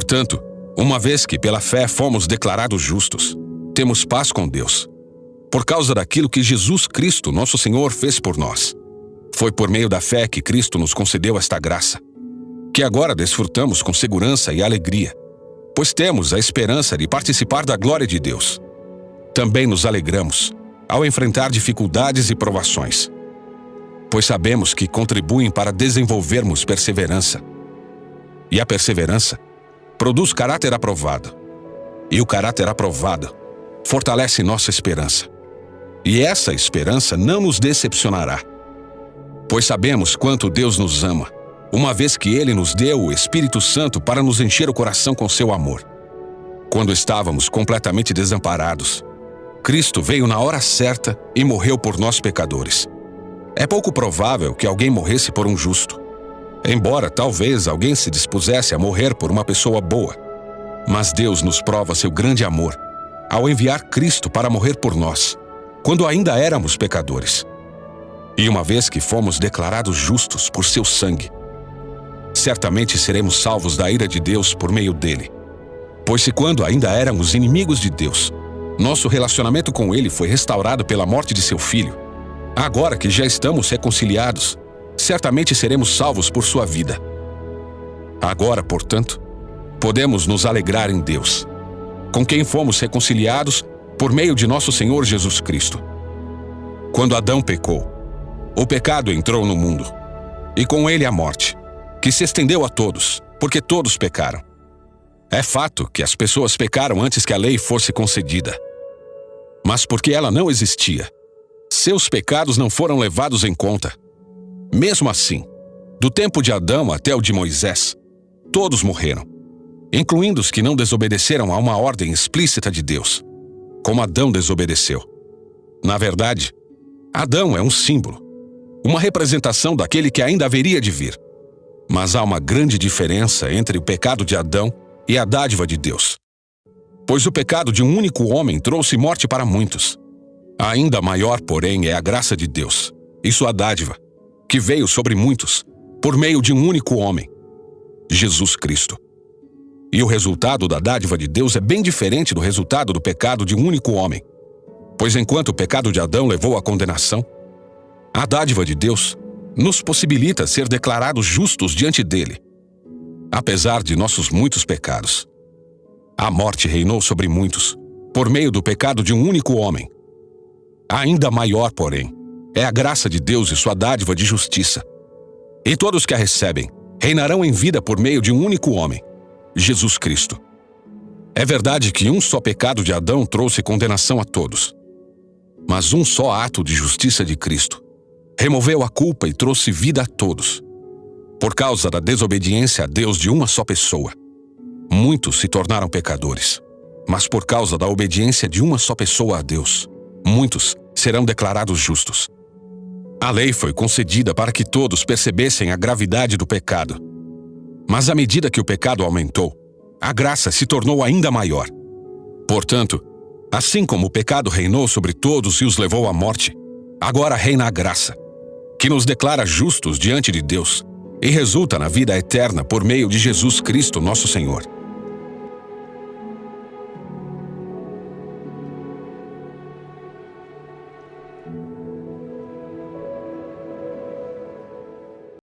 Portanto, uma vez que pela fé fomos declarados justos, temos paz com Deus, por causa daquilo que Jesus Cristo, nosso Senhor, fez por nós. Foi por meio da fé que Cristo nos concedeu esta graça, que agora desfrutamos com segurança e alegria, pois temos a esperança de participar da glória de Deus. Também nos alegramos ao enfrentar dificuldades e provações, pois sabemos que contribuem para desenvolvermos perseverança. E a perseverança produz caráter aprovado. E o caráter aprovado fortalece nossa esperança. E essa esperança não nos decepcionará, pois sabemos quanto Deus nos ama, uma vez que Ele nos deu o Espírito Santo para nos encher o coração com seu amor. Quando estávamos completamente desamparados, Cristo veio na hora certa e morreu por nós pecadores. É pouco provável que alguém morresse por um justo, embora talvez alguém se dispusesse a morrer por uma pessoa boa. Mas Deus nos prova seu grande amor ao enviar Cristo para morrer por nós, quando ainda éramos pecadores. E uma vez que fomos declarados justos por seu sangue, certamente seremos salvos da ira de Deus por meio dele. Pois se quando ainda éramos inimigos de Deus, nosso relacionamento com ele foi restaurado pela morte de seu filho, agora que já estamos reconciliados, certamente seremos salvos por sua vida. Agora, portanto, podemos nos alegrar em Deus, com quem fomos reconciliados por meio de nosso Senhor Jesus Cristo. Quando Adão pecou, o pecado entrou no mundo, e com ele a morte, que se estendeu a todos, porque todos pecaram. É fato que as pessoas pecaram antes que a lei fosse concedida. Mas porque ela não existia, seus pecados não foram levados em conta. Mesmo assim, do tempo de Adão até o de Moisés, todos morreram, incluindo os que não desobedeceram a uma ordem explícita de Deus, como Adão desobedeceu. Na verdade, Adão é um símbolo, uma representação daquele que ainda haveria de vir. Mas há uma grande diferença entre o pecado de Adão e a dádiva de Deus. Pois o pecado de um único homem trouxe morte para muitos. Ainda maior, porém, é a graça de Deus e sua dádiva, que veio sobre muitos por meio de um único homem, Jesus Cristo. E o resultado da dádiva de Deus é bem diferente do resultado do pecado de um único homem. Pois enquanto o pecado de Adão levou à condenação, a dádiva de Deus nos possibilita ser declarados justos diante dele, apesar de nossos muitos pecados. A morte reinou sobre muitos, por meio do pecado de um único homem. Ainda maior, porém, é a graça de Deus e sua dádiva de justiça. E todos que a recebem reinarão em vida por meio de um único homem, Jesus Cristo. É verdade que um só pecado de Adão trouxe condenação a todos. Mas um só ato de justiça de Cristo removeu a culpa e trouxe vida a todos. Por causa da desobediência a Deus de uma só pessoa, muitos se tornaram pecadores. Mas por causa da obediência de uma só pessoa a Deus, muitos serão declarados justos. A lei foi concedida para que todos percebessem a gravidade do pecado. Mas à medida que o pecado aumentou, a graça se tornou ainda maior. Portanto, assim como o pecado reinou sobre todos e os levou à morte, agora reina a graça, que nos declara justos diante de Deus e resulta na vida eterna por meio de Jesus Cristo, nosso Senhor.